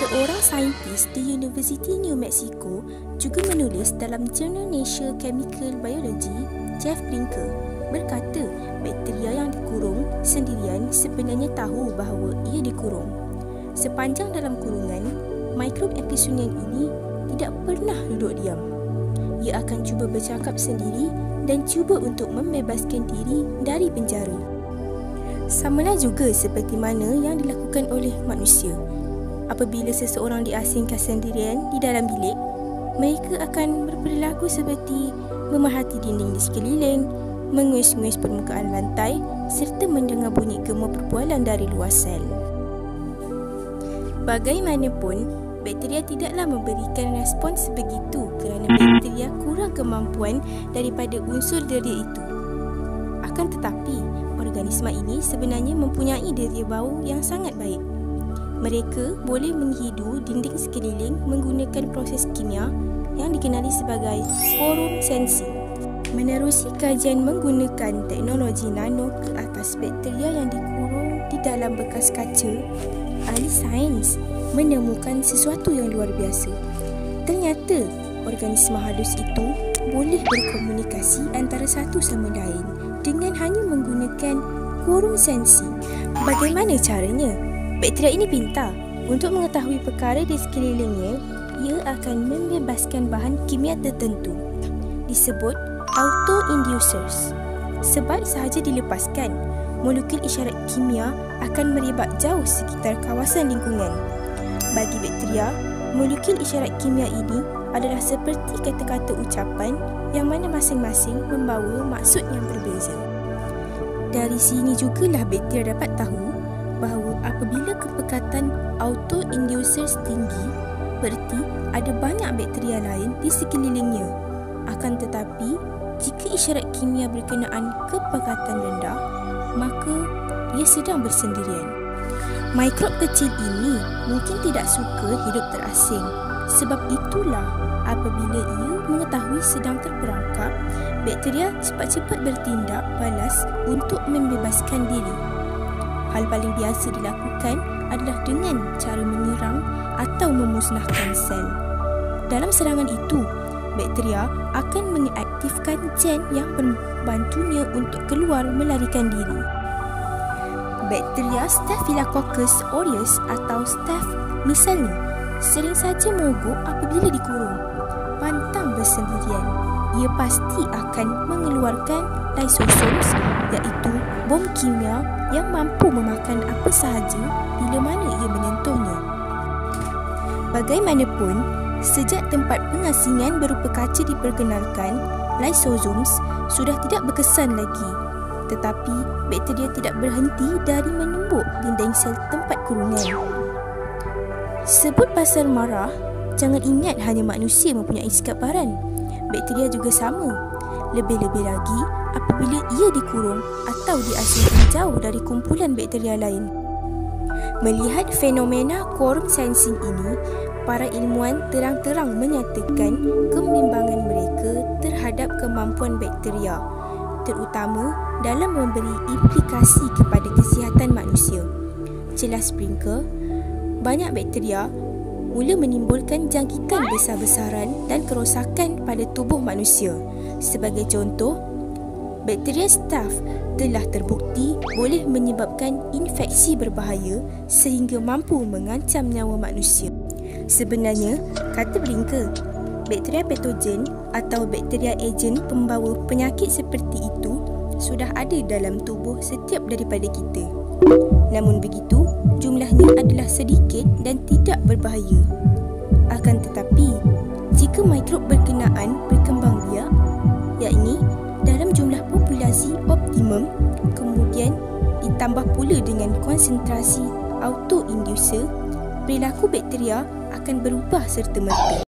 Seorang saintis di University New Mexico juga menulis dalam jurnal Nature Chemical Biology, Jeff Brinker berkata bakteria yang dikurung sendirian sebenarnya tahu bahawa ia dikurung. Sepanjang dalam kurungan, mikrob Aeschyonian ini tidak pernah duduk diam. Ia akan cuba bercakap sendiri dan cuba untuk membebaskan diri dari penjara. Samalah juga seperti mana yang dilakukan oleh manusia. Apabila seseorang diasingkan sendirian di dalam bilik, mereka akan berperilaku seperti memerhati dinding di sekeliling, menguis-nguis permukaan lantai serta mendengar bunyi gema perbualan dari luar sel. Bagaimanapun, bakteria tidaklah memberikan respons sebegitu kerana bakteria kurang kemampuan daripada unsur deria itu. Akan tetapi, organisma ini sebenarnya mempunyai deria bau yang sangat baik. Mereka boleh menghidu dinding sekeliling menggunakan proses kimia yang dikenali sebagai quorum sensing. Menerusi kajian menggunakan teknologi nano ke atas bakteria yang dikurung di dalam bekas kaca, ahli sains menemukan sesuatu yang luar biasa. Ternyata, organisma halus itu boleh berkomunikasi antara satu sama lain dengan hanya menggunakan quorum sensing. Bagaimana caranya? Bakteria ini pintar. Untuk mengetahui perkara di sekelilingnya, ia akan membebaskan bahan kimia tertentu. Disebut auto-inducers. Sebaik sahaja dilepaskan, molekul isyarat kimia akan merebak jauh sekitar kawasan lingkungan. Bagi bakteria, molekul isyarat kimia ini adalah seperti kata-kata ucapan yang mana masing-masing membawa maksud yang berbeza. Dari sini jugalah bakteria dapat tahu bahawa apabila kepekatan auto-inducers tinggi, berarti ada banyak bakteria lain di sekelilingnya. Akan tetapi, jika isyarat kimia berkenaan kepekatan rendah, maka ia sedang bersendirian. Mikrob kecil ini mungkin tidak suka hidup terasing. Sebab itulah apabila ia mengetahui sedang terperangkap, bakteria cepat-cepat bertindak balas untuk membebaskan diri. Hal paling biasa dilakukan adalah dengan cara menyerang atau memusnahkan sel. Dalam serangan itu, bakteria akan mengaktifkan gen yang membantunya untuk keluar melarikan diri. Bakteria Staphylococcus aureus atau Staph misalnya sering saja mogok apabila dikurung. Pantang bersendirian, ia pasti akan mengeluarkan lysosomes, iaitu bom kimia yang mampu memakan apa sahaja bila mana ia menyentuhnya. Bagaimanapun, sejak tempat pengasingan berupa kaca diperkenalkan, lysosomes sudah tidak berkesan lagi. Tetapi, bakteria tidak berhenti dari menumbuk dinding sel tempat kurungan. Sebut pasal marah, jangan ingat hanya manusia mempunyai sikap baran. Bakteria juga sama. Lebih-lebih lagi apabila ia dikurung atau diasingkan jauh dari kumpulan bakteria lain. Melihat fenomena quorum sensing ini, para ilmuwan terang-terang menyatakan kebimbangan mereka terhadap kemampuan bakteria, terutama dalam memberi implikasi kepada kesihatan manusia. Jelas Brinker, banyak bakteria mula menimbulkan jangkitan besar-besaran dan kerosakan pada tubuh manusia. Sebagai contoh, bakteria Staph telah terbukti boleh menyebabkan infeksi berbahaya sehingga mampu mengancam nyawa manusia. Sebenarnya, kata Brinker, bakteria patogen atau bakteria agen pembawa penyakit seperti itu sudah ada dalam tubuh setiap daripada kita. Namun begitu, jumlahnya adalah sedikit dan tidak berbahaya. Akan tetapi, jika mikrob berkenaan berkembang biak, yakni dalam jumlah populasi optimum, kemudian ditambah pula dengan konsentrasi auto-inducer, perilaku bakteria akan berubah serta-merta.